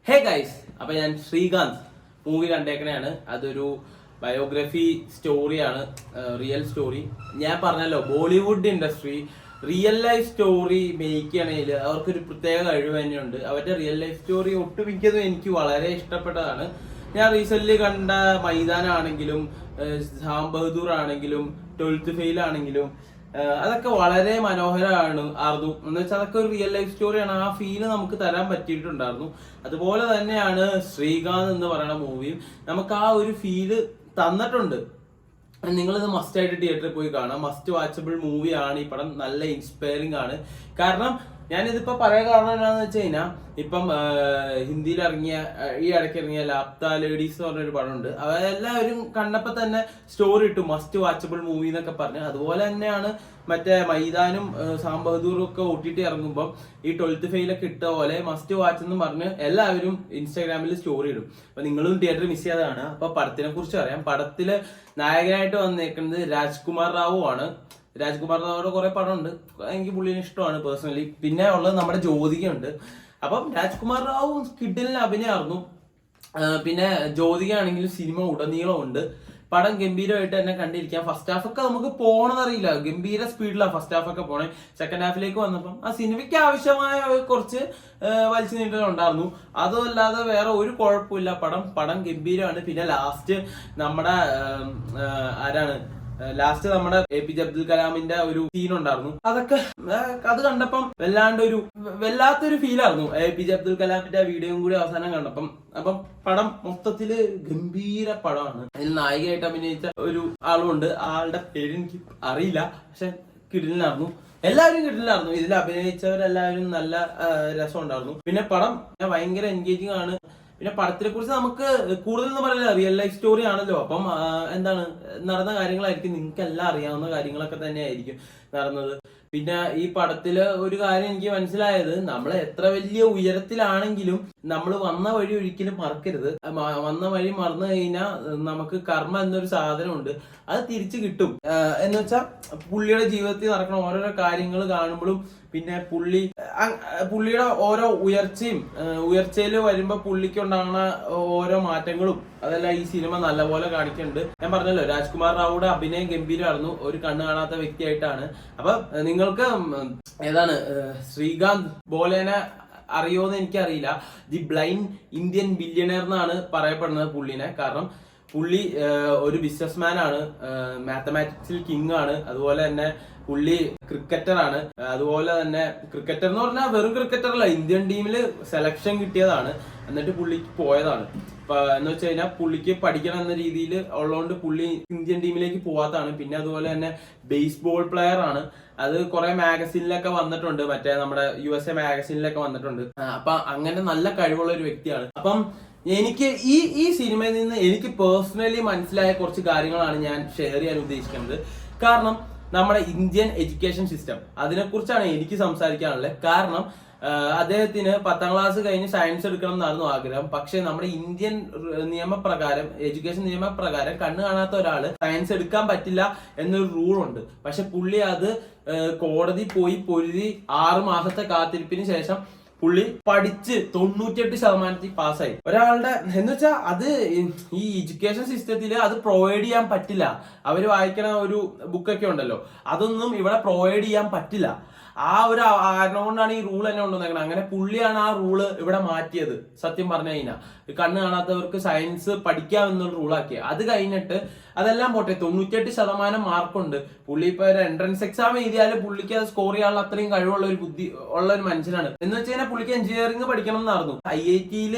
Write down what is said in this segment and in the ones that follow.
Hey guys, അപ്പൊ ഞാൻ Srikanth movie കണ്ടേക്കണയാണ്. അതൊരു ബയോഗ്രഫി സ്റ്റോറിയാണ്, റിയൽ സ്റ്റോറി. ഞാൻ പറഞ്ഞല്ലോ, Bollywood industry real life story make ചെയ്യണേൽ അവർക്കൊരു പ്രത്യേക കഴിവ് തന്നെയുണ്ട്. അവരുടെ റിയൽ ലൈഫ് സ്റ്റോറി ഒട്ടുമിക്കതും എനിക്ക് വളരെ ഇഷ്ടപ്പെട്ടതാണ്. ഞാൻ റീസെന്റ് കണ്ട മൈതാനാണെങ്കിലും സാം ബഹദൂർ ആണെങ്കിലും 12th ഫെയിൽ ആണെങ്കിലും അതൊക്കെ വളരെ മനോഹരമാണ് ആർന്നു. എന്ന് വെച്ചാൽ അതൊക്കെ ഒരു റിയൽ ലൈഫ് സ്റ്റോറിയാണ്. ആ ഫീല് നമുക്ക് തരാൻ പറ്റിയിട്ടുണ്ടായിരുന്നു. അതുപോലെ തന്നെയാണ് ശ്രീകാന്ത് എന്ന് പറയുന്ന മൂവിയും നമുക്ക് ആ ഒരു ഫീല് തന്നിട്ടുണ്ട്. നിങ്ങളിത് മസ്റ്റ് ആയിട്ട് തിയേറ്ററിൽ പോയി കാണാം. മസ്റ്റ് വാച്ചബിൾ മൂവിയാണ്. ഈ പടം നല്ല ഇൻസ്പയറിംഗ് ആണ്. കാരണം ഞാനിതിപ്പോ പറയാൻ കാരണം എന്താണെന്ന് വെച്ച് കഴിഞ്ഞാൽ, ഇപ്പം ഹിന്ദിയിൽ ഇറങ്ങിയ ഈ ഇടയ്ക്ക് ഇറങ്ങിയ ലാപ്ത ലേഡീസ് എന്ന് പറഞ്ഞൊരു പടമുണ്ട്. അതെല്ലാവരും കണ്ടപ്പോ തന്നെ സ്റ്റോറി ഇട്ടു മസ്റ്റ് വാച്ചബിൾ മൂവി എന്നൊക്കെ പറഞ്ഞു. അതുപോലെ തന്നെയാണ് മറ്റേ മൈതാനും സാം ബഹദൂറും ഒക്കെ OTT ഇറങ്ങുമ്പോൾ ഈ 12th ഫെയിലൊക്കെ ഇട്ട പോലെ മസ്റ്റ് വാച്ച് എന്ന് പറഞ്ഞ് എല്ലാവരും ഇൻസ്റ്റാഗ്രാമിൽ സ്റ്റോറി ഇടും. അപ്പൊ നിങ്ങളും തിയേറ്ററിൽ മിസ് ചെയ്യാതാണ്. അപ്പൊ പടത്തിനെ കുറിച്ച് അറിയാം. പടത്തില് നായകനായിട്ട് വന്നേക്കുന്നത് രാജ്കുമാർ റാവു ആണ്. രാജ്കുമാർ റാവുടെ കുറെ പടമുണ്ട്, എനിക്ക് പുള്ളിനെ ഇഷ്ടമാണ് പേഴ്സണലി. പിന്നെ ഉള്ളത് നമ്മുടെ ജ്യോതികയുണ്ട്. അപ്പം രാജ്കുമാർ റാവു കിഡിലിന് അഭിനയമായിരുന്നു. പിന്നെ ജ്യോതിക ആണെങ്കിലും സിനിമ ഉടനീളം ഉണ്ട്. പടം ഗംഭീരമായിട്ട് തന്നെ കണ്ടിരിക്കാം. ഫസ്റ്റ് ഹാഫ് ഒക്കെ നമുക്ക് പോകണമെന്നറിയില്ല, ഗംഭീര സ്പീഡിലാണ് ഫസ്റ്റ് ഹാഫ് ഒക്കെ പോണേ. സെക്കൻഡ് ഹാഫിലേക്ക് വന്നപ്പം ആ സിനിമയ്ക്ക് ആവശ്യമായ കുറച്ച് വലിച്ചു നീട്ടലുണ്ടായിരുന്നു. അതല്ലാതെ വേറെ ഒരു കുഴപ്പമില്ല. പടം ഗംഭീരമാണ്. പിന്നെ ലാസ്റ്റ് നമ്മുടെ ലാസ്റ്റ് നമ്മുടെ APJ അബ്ദുൽ കലാമിന്റെ ഒരു സീൻ ഉണ്ടായിരുന്നു. അതൊക്കെ അത് കണ്ടപ്പം വല്ലാത്തൊരു ഫീലായിരുന്നു. APJ അബ്ദുൽ കലാമിന്റെ വീഡിയോയും കൂടി അവസാനം കണ്ടപ്പം. അപ്പം പടം മൊത്തത്തില് ഗംഭീര പടമാണ്. അതിൽ നായികയായിട്ട് അഭിനയിച്ച ഒരു ആളുണ്ട്. ആളുടെ പേര് എനിക്ക് അറിയില്ല, പക്ഷെ കിടിലനായിരുന്നു. എല്ലാവരും കിടിലനായിരുന്നു. ഇതിൽ അഭിനയിച്ചവരെല്ലാവരും നല്ല രസം ഉണ്ടായിരുന്നു. പിന്നെ പടം ഭയങ്കര എൻഗേജിങ് ആണ്. പിന്നെ പടത്തിനെ കുറിച്ച് നമുക്ക് കൂടുതൽ എന്ന് പറയില്ല, റിയൽ ലൈഫ് സ്റ്റോറി ആണല്ലോ. അപ്പം നടന്ന കാര്യങ്ങളായിരിക്കും, നിങ്ങൾക്ക് എല്ലാം അറിയാവുന്ന കാര്യങ്ങളൊക്കെ തന്നെയായിരിക്കും നടന്നത്. പിന്നെ ഈ പടത്തില് ഒരു കാര്യം എനിക്ക് മനസ്സിലായത്, നമ്മൾ എത്ര വലിയ ഉയരത്തിലാണെങ്കിലും നമ്മൾ വന്ന വഴി ഒരിക്കലും മറക്കരുത്. വന്ന വഴി മറന്നു കഴിഞ്ഞാൽ നമുക്ക് കർമ്മ എന്നൊരു സാധനമുണ്ട്, അത് തിരിച്ചു കിട്ടും. എന്ന് വെച്ചാൽ പുള്ളിയുടെ ജീവിതത്തിൽ നടക്കുന്ന ഓരോരോ കാര്യങ്ങൾ കാണുമ്പോഴും പിന്നെ പുള്ളിയുടെ ഓരോ ഉയർച്ചയിൽ വരുമ്പോ പുള്ളിക്ക് ഉണ്ടാകുന്ന ഓരോ മാറ്റങ്ങളും അതെല്ലാം ഈ സിനിമ നല്ലപോലെ കാണിക്കുന്നുണ്ട്. ഞാൻ പറഞ്ഞല്ലോ, രാജ്കുമാർ റാവുടെ അഭിനയം ഗംഭീരമായിരുന്നു. ഒരു കണ്ണ് കാണാത്ത വ്യക്തിയായിട്ടാണ്. അപ്പൊ നിങ്ങൾക്ക് ശ്രീകാന്ത് ബോലേനെ അറിയോന്ന് എനിക്കറിയില്ല. ദി ബ്ലൈൻഡ് ഇന്ത്യൻ ബില്യണയർ എന്നാണ് പറയപ്പെടുന്നത് പുള്ളിനെ. കാരണം പുള്ളി ഒരു ബിസിനസ്മാൻ ആണ്, മാത്തമാറ്റിക്സിൽ കിങ് ആണ്. അതുപോലെ തന്നെ പുള്ളി ക്രിക്കറ്റർ ആണ്. അതുപോലെ തന്നെ ക്രിക്കറ്റർ എന്ന് പറഞ്ഞാൽ വെറും ക്രിക്കറ്റർ അല്ല, ഇന്ത്യൻ ടീമിൽ സെലക്ഷൻ കിട്ടിയതാണ്. എന്നിട്ട് പുള്ളിക്ക് പോയതാണ്. എന്ന് വെച്ച് കഴിഞ്ഞാൽ പുള്ളിക്ക് പഠിക്കണം എന്ന രീതിയിൽ ഉള്ളതുകൊണ്ട് പുള്ളി ഇന്ത്യൻ ടീമിലേക്ക് പോവാത്തതാണ്. പിന്നെ അതുപോലെ തന്നെ ബേസ്ബോൾ പ്ലെയർ ആണ്. അത് കുറെ മാഗസീനിലൊക്കെ വന്നിട്ടുണ്ട്, മറ്റേ നമ്മുടെ USA മാഗസീനിലൊക്കെ വന്നിട്ടുണ്ട്. അപ്പൊ അങ്ങനെ നല്ല കഴിവുള്ള ഒരു വ്യക്തിയാണ്. അപ്പം എനിക്ക് ഈ സിനിമയിൽ നിന്ന് എനിക്ക് പേഴ്സണലി മനസ്സിലായ കുറച്ച് കാര്യങ്ങളാണ് ഞാൻ ഷെയർ ചെയ്യാൻ ഉദ്ദേശിക്കുന്നത്. കാരണം നമ്മുടെ ഇന്ത്യൻ എഡ്യൂക്കേഷൻ സിസ്റ്റം, അതിനെക്കുറിച്ചാണ് എനിക്ക് സംസാരിക്കാനുള്ളത്. കാരണം അദ്ദേഹത്തിന് 10ാം ക്ലാസ് കഴിഞ്ഞ് സയൻസ് എടുക്കണം എന്നായിരുന്നു ആഗ്രഹം. പക്ഷെ നമ്മുടെ ഇന്ത്യൻ നിയമപ്രകാരം, എഡ്യൂക്കേഷൻ നിയമപ്രകാരം കണ്ണ് കാണാത്ത ഒരാള് സയൻസ് എടുക്കാൻ പറ്റില്ല എന്നൊരു റൂളുണ്ട്. പക്ഷെ പുള്ളി അത് കോടതി പോയി പൊരുതി 6 മാസത്തെ കാത്തിരിപ്പിന് ശേഷം പുള്ളി പഠിച്ച് 98% പാസ്സായി. ഒരാളുടെ എന്ന് വെച്ചാൽ അത് ഈ എഡ്യൂക്കേഷൻ സിസ്റ്റത്തിൽ അത് പ്രൊവൈഡ് ചെയ്യാൻ പറ്റില്ല. അവര് വായിക്കണ ഒരു ബുക്കൊക്കെ ഉണ്ടല്ലോ, അതൊന്നും ഇവിടെ പ്രൊവൈഡ് ചെയ്യാൻ പറ്റില്ല. ആ ഒരു കാരണം കൊണ്ടാണ് ഈ റൂൾ തന്നെ കൊണ്ടുവന്നേക്കുന്നത്. അങ്ങനെ പുള്ളിയാണ് ആ റൂള് ഇവിടെ മാറ്റിയത്. സത്യം പറഞ്ഞു കഴിഞ്ഞാൽ കണ്ണ് കാണാത്തവർക്ക് സയൻസ് പഠിക്കാം എന്നൊരു റൂളാക്കിയത്. അത് കഴിഞ്ഞിട്ട് അതെല്ലാം പോട്ടെ, 98% മാർക്കുണ്ട്. പുള്ളി ഇപ്പൊ ഒരു എൻട്രൻസ് എക്സാം എഴുതിയാലും പുള്ളിക്ക് അത് സ്കോർ ചെയ്യാനുള്ള അത്രയും കഴിവുള്ള ഒരു ബുദ്ധി ഉള്ള ഒരു മനുഷ്യനാണ്. എന്ന് വെച്ച് കഴിഞ്ഞാൽ പുള്ളിക്ക് എഞ്ചിനീയറിംഗ് പഠിക്കണം എന്നായിരുന്നു. IIT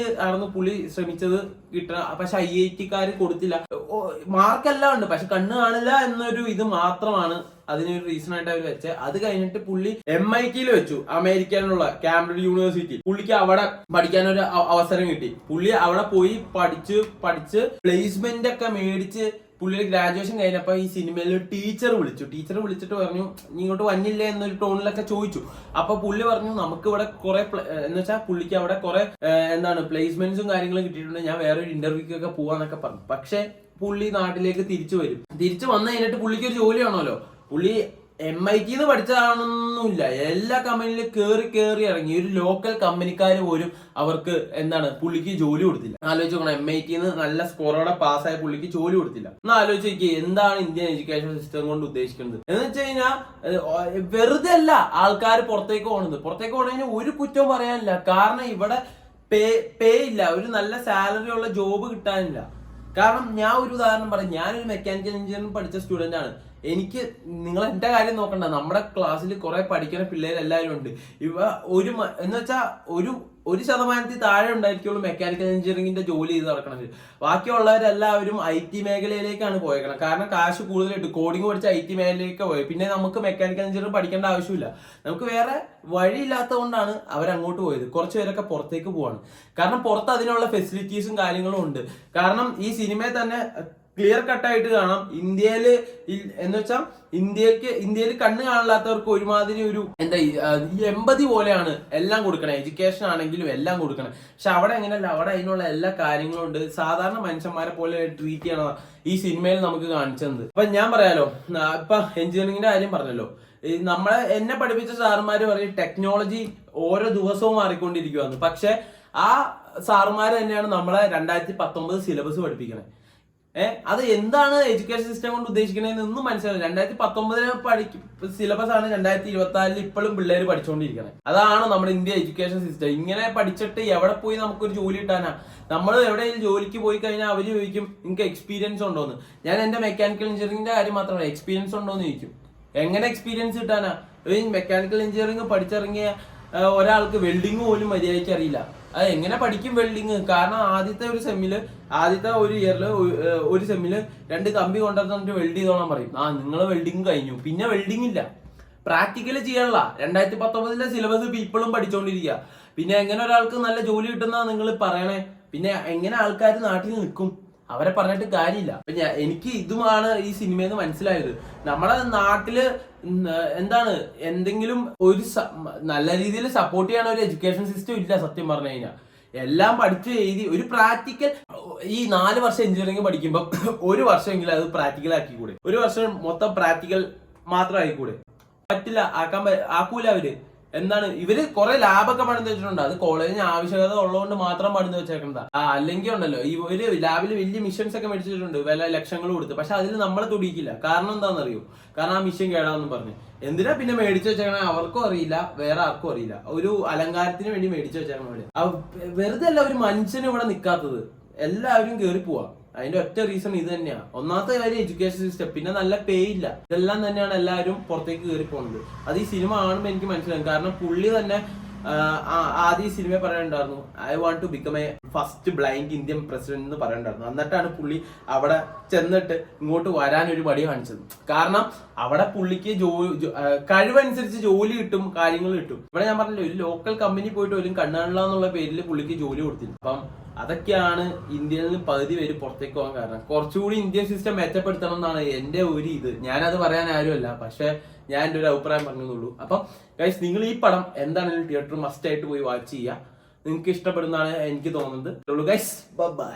ആയിരുന്നു പുള്ളി ശ്രമിച്ചത് കിട്ടണം. പക്ഷെ IIT കൊടുത്തില്ല. മാർക്കെല്ലാം ഉണ്ട്, പക്ഷെ കണ്ണ് കാണില്ല എന്നൊരു ഇത് മാത്രമാണ് അതിനൊരു റീസൺ ആയിട്ട് അവർ വെച്ചത്. അത് കഴിഞ്ഞിട്ട് പുള്ളി MIT വെച്ചു, അമേരിക്കയിലുള്ള കാംബ്രിഡ്ജ് യൂണിവേഴ്സിറ്റി. പുള്ളിക്ക് അവിടെ പഠിക്കാനൊരു അവസരം കിട്ടി. പുള്ളി അവിടെ പോയി പഠിച്ച് പ്ലേസ്മെന്റ് ഒക്കെ മേടിച്ച് പുള്ളിയുടെ ഗ്രാജുവേഷൻ കഴിഞ്ഞപ്പോ ഈ സിനിമയിൽ ടീച്ചർ വിളിച്ചിട്ട് പറഞ്ഞു, ഇങ്ങോട്ട് വന്നില്ലേ എന്നൊരു ടോണിലൊക്കെ ചോദിച്ചു. അപ്പൊ പുള്ളി പറഞ്ഞു, നമുക്ക് ഇവിടെ കുറെ എന്ന് വെച്ചാൽ പുള്ളിക്ക് അവിടെ കുറെ പ്ലേസ്മെന്റ്സും കാര്യങ്ങളും കിട്ടിയിട്ടുണ്ട്, ഞാൻ വേറൊരു ഇന്റർവ്യൂക്കൊക്കെ പോവാന്നൊക്കെ പറഞ്ഞു. പക്ഷെ പുള്ളി നാട്ടിലേക്ക് തിരിച്ചു വരും. തിരിച്ചു വന്നു കഴിഞ്ഞിട്ട് പുള്ളിക്ക് ഒരു ജോലി ആണല്ലോ. പുള്ളി MIT പഠിച്ചതാണെന്നൊന്നുമില്ല, എല്ലാ കമ്പനിയിലും കയറി ഇറങ്ങി. ഒരു ലോക്കൽ കമ്പനിക്കാർ പോലും അവർക്ക് എന്താണ് പുള്ളിക്ക് ജോലി കൊടുത്തില്ല. ആലോചിച്ച് നോക്കണം, MIT നല്ല സ്കോറോടെ പാസ്സായ പുള്ളിക്ക് ജോലി കൊടുത്തില്ല. ഒന്ന് ആലോചിച്ച് നോക്കി എന്താണ് ഇന്ത്യൻ എഡ്യൂക്കേഷൻ സിസ്റ്റം കൊണ്ട് ഉദ്ദേശിക്കുന്നത് എന്ന് വെച്ച് കഴിഞ്ഞാൽ. വെറുതെ അല്ല ആൾക്കാർ പുറത്തേക്ക് പോകണതിന് ഒരു കുറ്റവും പറയാനില്ല. കാരണം ഇവിടെ പേ ഇല്ല, ഒരു നല്ല സാലറി ഉള്ള ജോബ് കിട്ടാനില്ല. കാരണം ഞാൻ ഒരു ഉദാഹരണം പറയും, ഞാനൊരു മെക്കാനിക്കൽ എഞ്ചിനീയറിംഗ് പഠിച്ച സ്റ്റുഡന്റ് ആണ്. എനിക്ക് നിങ്ങൾ എന്റെ കാര്യം നോക്കണ്ട, നമ്മുടെ ക്ലാസ്സിൽ കുറെ പഠിക്കുന്ന പിള്ളേർ എല്ലാവരും ഉണ്ട്. എന്ന് വെച്ചാൽ ഒരു ശതമാനത്തിൽ താഴെ ഉണ്ടായിരിക്കുള്ളൂ മെക്കാനിക്കൽ എഞ്ചിനീയറിംഗിന്റെ ജോലി ചെയ്ത് നടക്കണത്. ബാക്കിയുള്ളവരെല്ലാവരും IT മേഖലയിലേക്കാണ് പോയേക്കണം. കാരണം കാശ് കൂടുതലായിട്ട് കോഡിങ് പഠിച്ച IT മേഖലയിലേക്ക് പോയത്. പിന്നെ നമുക്ക് മെക്കാനിക്കൽ എഞ്ചിനീയറിംഗ് പഠിക്കേണ്ട ആവശ്യമില്ല, നമുക്ക് വേറെ വഴിയില്ലാത്തത് കൊണ്ടാണ് അവരങ്ങോട്ട് പോയത്. കുറച്ച് പേരൊക്കെ പുറത്തേക്ക് പോവാണ്, കാരണം പുറത്ത് അതിനുള്ള ഫെസിലിറ്റീസും കാര്യങ്ങളും ഉണ്ട്. കാരണം ഈ സിനിമയിൽ തന്നെ ക്ലിയർ കട്ടായിട്ട് കാണാം, ഇന്ത്യയില് എന്ന് വെച്ചാൽ ഇന്ത്യയിൽ കണ്ണ് കാണില്ലാത്തവർക്ക് ഒരുമാതിരി ഒരു എന്താ ഈ എമ്പതി പോലെയാണ് എല്ലാം കൊടുക്കണേ, എഡ്യൂക്കേഷൻ ആണെങ്കിലും എല്ലാം കൊടുക്കണേ. പക്ഷെ അവിടെ എങ്ങനെയല്ല, അവിടെ അതിനുള്ള എല്ലാ കാര്യങ്ങളും ഉണ്ട്. സാധാരണ മനുഷ്യന്മാരെ പോലെ ട്രീറ്റ് ചെയ്യണ ഈ സിനിമയിൽ നമുക്ക് കാണിച്ചത്. അപ്പൊ ഞാൻ പറയാലോ, ഇപ്പൊ എഞ്ചിനീയറിംഗിന്റെ കാര്യം പറഞ്ഞല്ലോ, എന്നെ പഠിപ്പിച്ച സാറുമാര് പറയും ടെക്നോളജി ഓരോ ദിവസവും മാറിക്കൊണ്ടിരിക്കുവാന്ന്. പക്ഷെ ആ സാറുമാര് തന്നെയാണ് നമ്മളെ 2019 സിലബസ് പഠിപ്പിക്കണേ. അത് എന്താണ് എഡ്യൂക്കേഷൻ സിസ്റ്റം കൊണ്ട് ഉദ്ദേശിക്കണതെന്ന് ഒന്നും മനസ്സിലായില്ല. 2019 സിലബസ് ആണ് 2024 ഇപ്പോഴും പിള്ളേർ പഠിച്ചുകൊണ്ടിരിക്കണേ. അതാണ് നമ്മുടെ ഇന്ത്യ എഡ്യൂക്കേഷൻ സിസ്റ്റം. ഇങ്ങനെ പഠിച്ചിട്ട് എവിടെ പോയി നമുക്കൊരു ജോലി കിട്ടാനാ? നമ്മൾ എവിടെയെങ്കിലും ജോലിക്ക് പോയി കഴിഞ്ഞാൽ അവർ ചോദിക്കും നിങ്ങൾക്ക് എക്സ്പീരിയൻസ് ഉണ്ടോന്ന്. ഞാൻ എന്റെ മെക്കാനിക്കൽ എഞ്ചിനീയറിംഗിന്റെ കാര്യം മാത്രമല്ല, എക്സ്പീരിയൻസ് ഉണ്ടോന്ന് ചോദിക്കും. എങ്ങനെ എക്സ്പീരിയൻസ് കിട്ടാനാ? മെക്കാനിക്കൽ എഞ്ചിനീയറിംഗ് പഠിച്ചിറങ്ങിയ ഒരാൾക്ക് വെൽഡിങ് പോലും മര്യാദയ്ക്ക് അറിയില്ല. അത് എങ്ങനെ പഠിക്കും വെൽഡിങ്? കാരണം ആദ്യത്തെ ഒരു ഇയറില് ഒരു സെമ്മില് 2 കമ്പി കൊണ്ടുവന്നിട്ട് വെൽഡ് ചെയ്തോളാൻ പറയും. നിങ്ങൾ വെൽഡിങ് കഴിഞ്ഞു, പിന്നെ വെൽഡിങ് ഇല്ല, പ്രാക്ടിക്കല് ചെയ്യാനുള്ള 2019 സിലബസ് ഇപ്പോഴും പഠിച്ചുകൊണ്ടിരിക്കുക. പിന്നെ എങ്ങനെ ഒരാൾക്ക് നല്ല ജോലി കിട്ടുന്ന നിങ്ങൾ പറയണേ? പിന്നെ എങ്ങനെ ആൾക്കാർ നാട്ടിൽ നിൽക്കും? അവരെ പറഞ്ഞിട്ട് കാര്യമില്ല. എനിക്ക് ഇതുമാണ് ഈ സിനിമയിൽ നിന്ന് മനസ്സിലായത്. നമ്മുടെ നാട്ടില് എന്താണ് എന്തെങ്കിലും ഒരു നല്ല രീതിയിൽ സപ്പോർട്ട് ചെയ്യാൻ ഒരു എഡ്യൂക്കേഷൻ സിസ്റ്റം ഇല്ല. സത്യം പറഞ്ഞു കഴിഞ്ഞാൽ എല്ലാം പഠിച്ചു എഴുതി ഒരു പ്രാക്ടിക്കൽ ഈ 4 വർഷം എഞ്ചിനീയറിംഗ് പഠിക്കുമ്പോൾ ഒരു വർഷമെങ്കിലും അത് പ്രാക്ടിക്കൽ ആക്കിക്കൂടെ? ഒരു വർഷം മൊത്തം പ്രാക്ടിക്കൽ മാത്രം ആയിക്കൂടെ? പറ്റില്ല, ആക്കൂല അവര്. എന്താണ് ഇവര് കുറെ ലാബൊക്കെ പണിത് വെച്ചിട്ടുണ്ട്. അത് കോളേജിന് ആവശ്യകത ഉള്ളതുകൊണ്ട് മാത്രം പണിത് വെച്ചേക്കണതാ. അല്ലെങ്കിൽ ഉണ്ടല്ലോ ഇവര് ലാബിൽ വലിയ മിഷൻസ് ഒക്കെ മേടിച്ചിട്ടുണ്ട്, വില ലക്ഷങ്ങൾ കൊടുത്ത്. പക്ഷെ അതിൽ നമ്മളെ തുടിക്കില്ല. കാരണം എന്താണെന്നറിയോ? കാരണം ആ മിഷൻ കേടാന്ന് പറഞ്ഞു. എന്തിനാ പിന്നെ മേടിച്ചു വെച്ചേക്കണേ? അവർക്കും അറിയില്ല, വേറെ ആർക്കും അറിയില്ല. ഒരു അലങ്കാരത്തിന് വേണ്ടി മേടിച്ചു വെച്ചേക്കണ. വെറുതെ അല്ല ഒരു മനുഷ്യനും ഇവിടെ നിൽക്കാത്തത്, എല്ലാവരും കേറി പോവാ. അതിന്റെ ഒറ്റ റീസൺ ഇത് തന്നെയാണ്. ഒന്നാമത്തെ കാര്യം എഡ്യൂക്കേഷൻ സിസ്റ്റം, പിന്നെ നല്ല പേ ഇല്ല. ഇതെല്ലാം തന്നെയാണ് എല്ലാവരും പുറത്തേക്ക് കയറി പോകുന്നത്. അത് ഈ സിനിമ കാണുമ്പോൾ എനിക്ക് മനസ്സിലാവും. കാരണം പുള്ളി തന്നെ ആദ്യം ഈ സിനിമ പറയണ്ടായിരുന്നു, I want to become a first blind Indian president എന്ന് പറയണ്ടായിരുന്നു. എന്നിട്ടാണ് പുള്ളി അവിടെ ചെന്നിട്ട് ഇങ്ങോട്ട് വരാനൊരു മടി കാണിച്ചത്. കാരണം അവിടെ പുള്ളിക്ക് കഴിവനുസരിച്ച് ജോലി കിട്ടും, കാര്യങ്ങൾ കിട്ടും. ഇവിടെ ഞാൻ പറഞ്ഞില്ല, ഒരു ലോക്കൽ കമ്പനി പോയിട്ട് ഒരു കണ്ണാണില്ല എന്നുള്ള പേരിൽ പുള്ളിക്ക് ജോലി കൊടുത്തില്ല. അപ്പം അതൊക്കെയാണ് ഇന്ത്യയിൽ നിന്ന് പകുതി പേര് പുറത്തേക്ക് പോകാൻ കാരണം. കുറച്ചുകൂടി ഇന്ത്യൻ സിസ്റ്റം മെച്ചപ്പെടുത്തണം എന്നാണ് എന്റെ ഒരു ഇത്. ഞാനത് പറയാൻ ആരുമല്ല, പക്ഷെ ഞാൻ എന്റെ ഒരു അഭിപ്രായം പറഞ്ഞതുള്ളൂ. അപ്പം ഗൈസ്, നിങ്ങൾ ഈ പടം എന്താണെങ്കിലും തിയേറ്റർ മസ്റ്റ് ആയിട്ട് പോയി വാച്ച് ചെയ്യുക. നിങ്ങൾക്ക് ഇഷ്ടപ്പെടുന്നതാണ് എനിക്ക് തോന്നുന്നത്. Guys, by.